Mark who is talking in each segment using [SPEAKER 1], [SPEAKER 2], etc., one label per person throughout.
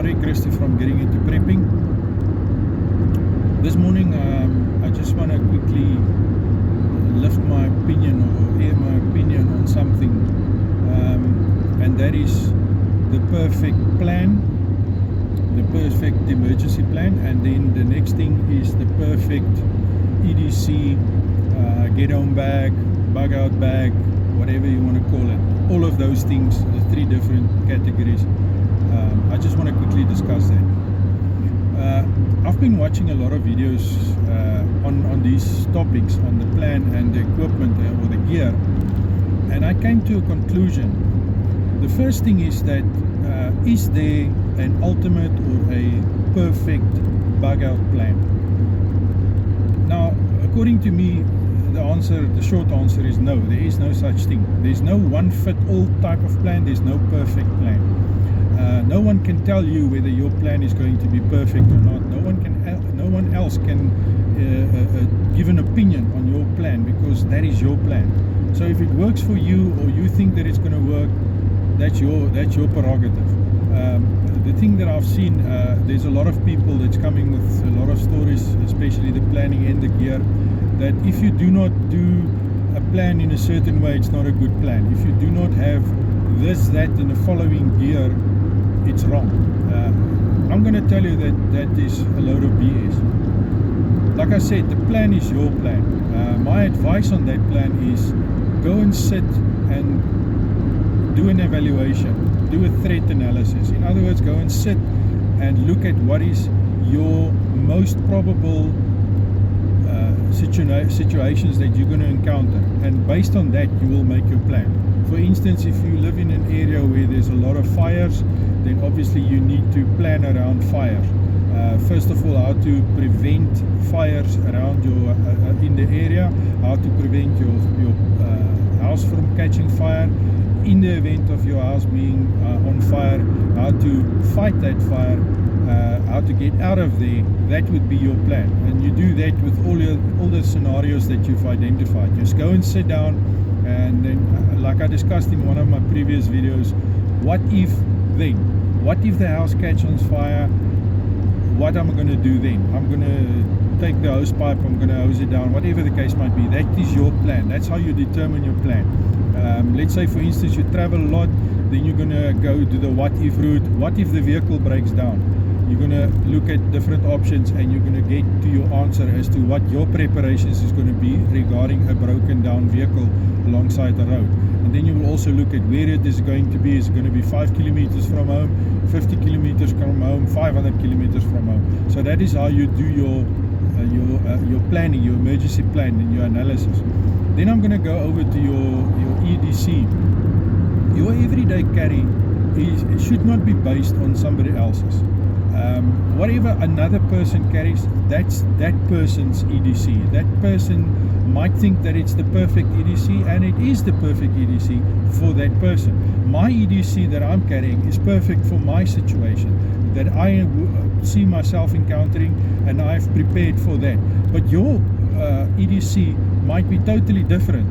[SPEAKER 1] Sorry, Christy, from getting into prepping. This morning, I just want to quickly lift my opinion or air my opinion on something, and that is the perfect plan, the perfect emergency plan, and then the next thing is the perfect EDC, get home bag, bug out bag, whatever you want to call it. All of those things, the three different categories. I just want to quickly discuss that. I've been watching a lot of videos on these topics, on the plan and the equipment or the gear, and I came to a conclusion. The first thing is that is there an ultimate or a perfect bug out plan? Now, according to me, the short answer is no. There is no such thing. There's no one fit all type of plan. There's no perfect plan. No one can tell you whether your plan is going to be perfect or not. No one else can give an opinion on your plan, because that is your plan. So if it works for you, or you think that it's going to work, that's your prerogative. The thing that I've seen, there's a lot of people that's coming with a lot of stories, especially the planning and the gear, that if you do not do a plan in a certain way, it's not a good plan. If you do not have this, that, and the following gear, it's wrong. I'm going to tell you that is a load of BS. Like I said, the plan is your plan. My advice on that plan is go and sit and do an evaluation, do a threat analysis. In other words, go and sit and look at what is your most probable situations that you're going to encounter, and based on that you will make your plan. For instance, if you live in an area where there's a lot of fires, then obviously you need to plan around fires. First of all, how to prevent fires around your in the area, how to prevent your house from catching fire. In the event of your house being on fire, how to fight that fire, how to get out of there. That would be your plan, and you do that with all the scenarios that you've identified. Just go and sit down, and then, like I discussed in one of my previous videos, what if then? What if the house catches on fire? What am I going to do then? I'm going to take the hose pipe, I'm going to hose it down, whatever the case might be. That is your plan. That's how you determine your plan. Let's say, for instance, you travel a lot, then you're going to go to the what if route. What if the vehicle breaks down? You're going to look at different options, and you're going to get to your answer as to what your preparations is going to be regarding a broken down vehicle alongside the road. And then you will also look at where it is going to be. Is it going to be 5 kilometers from home, 50 kilometers from home, 500 kilometers from home? So that is how you do your planning, your emergency plan, and your analysis. Then I'm going to go over to your EDC. Your everyday carry should not be based on somebody else's. Whatever another person carries, that's that person's EDC. That person might think that it's the perfect EDC, and it is the perfect EDC for that person. My EDC that I'm carrying is perfect for my situation that I see myself encountering, and I've prepared for that. But your EDC might be totally different.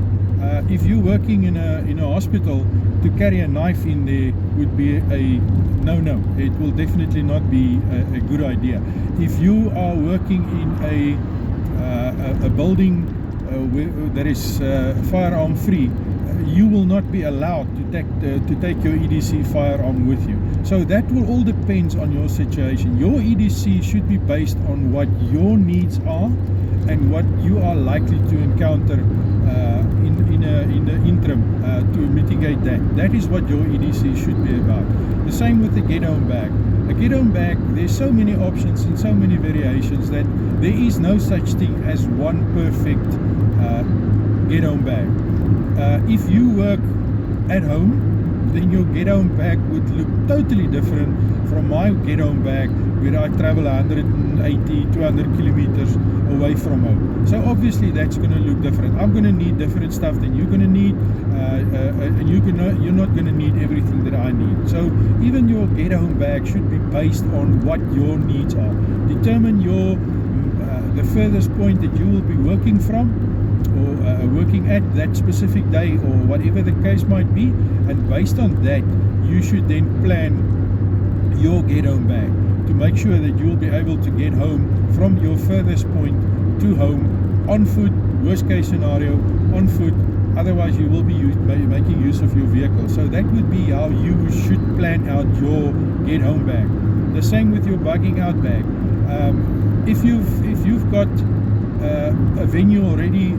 [SPEAKER 1] If you're working in a hospital, to carry a knife in there would be a no. It will definitely not be a good idea. If you are working in a building that is firearm free, you will not be allowed to take your EDC firearm with you. So that will all depend on your situation. Your EDC should be based on what your needs are and what you are likely to encounter in the interim to mitigate that. That is what your EDC should be about. The same with the get home bag. A get home bag, there's so many options and so many variations that there is no such thing as one perfect get home bag. If you work at home, then your get home bag would look totally different from my get home bag, where I travel 180, 200 kilometers away from home. So obviously that's going to look different. I'm going to need different stuff than you're going to need, and you're not going to need everything that I need. So even your get home bag should be based on what your needs are. Determine the furthest point that you will be working from, or working at that specific day, or whatever the case might be, and based on that you should then plan your get home bag, to make sure that you'll be able to get home from your furthest point to home on foot, worst case scenario, on foot. Otherwise you will be making use of your vehicle. So that would be how you should plan out your get home bag. The same with your bugging out bag. If you've got a venue already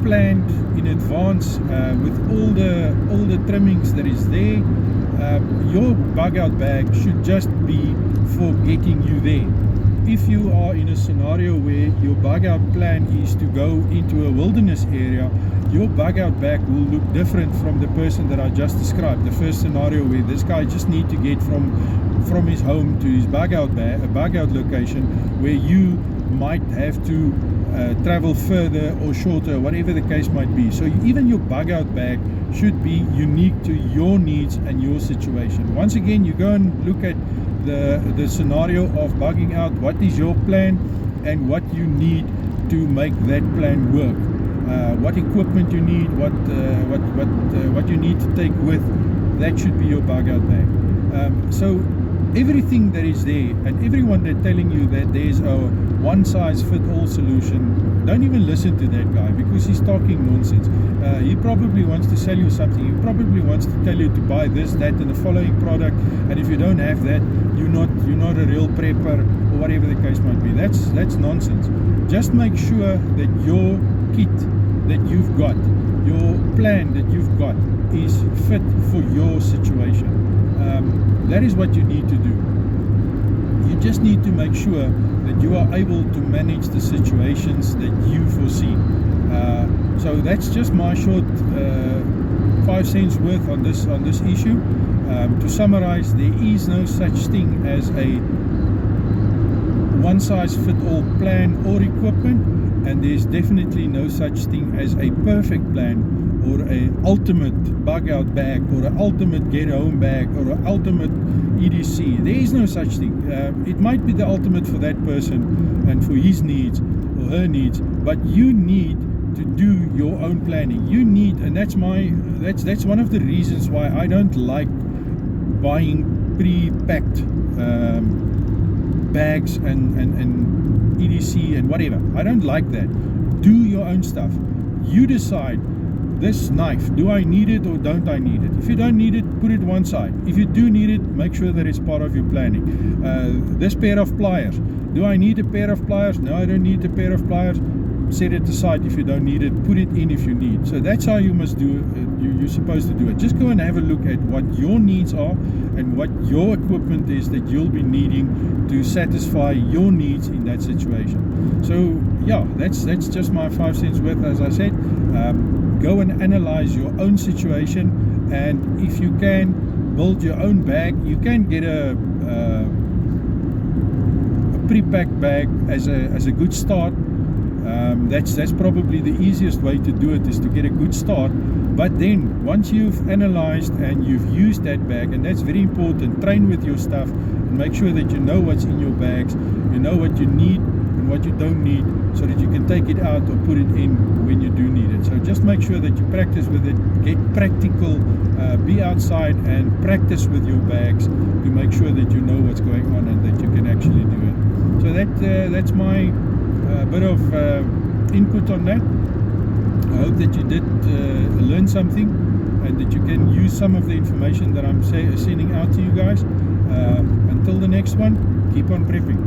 [SPEAKER 1] planned in advance with all the trimmings that is there, your bug out bag should just be for getting you there. If you are in a scenario where your bug out plan is to go into a wilderness area, your bug out bag will look different from the person that I just described. The first scenario where this guy just need to get from his home to his bug out location, where you might have to travel further or shorter, whatever the case might be. So even your bug out bag should be unique to your needs and your situation. Once again, you go and look at the scenario of bugging out, what is your plan and what you need to make that plan work. What equipment you need, what you need to take with, that should be your bug out bag. So everything that is there, and everyone that's telling you that there's a one size fit all solution, don't even listen to that guy, because he's talking nonsense. He probably wants to sell you something. He probably wants to tell you to buy this, that and the following product, and if you don't have that, you're not a real prepper, or whatever the case might be. That's nonsense. Just make sure that your kit that you've got, your plan that you've got, is fit for your situation. That is what you need to do. You just need to make sure that you are able to manage the situations that you foresee. So that's just my short 5 cents worth on this issue. To summarize, there is no such thing as a one size fit all plan or equipment, and there's definitely no such thing as a perfect plan or a ultimate bug out bag or an ultimate get home bag or an ultimate EDC. There is no such thing. It might be the ultimate for that person and for his needs or her needs, but you need to do your own planning. You need, and that's one of the reasons why I don't like buying pre-packed bags and EDC and whatever. I don't like that. Do your own stuff. You decide, this knife, do I need it or don't I need it? If you don't need it, put it one side. If you do need it, make sure that it's part of your planning. This pair of pliers, do I need a pair of pliers? No, I don't need a pair of pliers. Set it aside if you don't need it, put it in if you need. So that's how you must do it. You're supposed to do it. Just go and have a look at what your needs are and what your equipment is that you'll be needing to satisfy your needs in that situation. So yeah, that's just my 5 cents worth. As I said, go and analyze your own situation, and if you can build your own bag, you can get a pre-packed bag as a good start. That's probably the easiest way to do it, is to get a good start. But then once you've analyzed and you've used that bag, and that's very important, train with your stuff and make sure that you know what's in your bags, you know what you need and what you don't need, so that you can take it out or put it in when you do need it. So just make sure that you practice with it, get practical, be outside and practice with your bags to make sure that you know what's going on and that you can actually do it. So that's my bit of input on that. I hope that you did learn something and that you can use some of the information that I'm sending out to you guys. Until the next one, keep on prepping.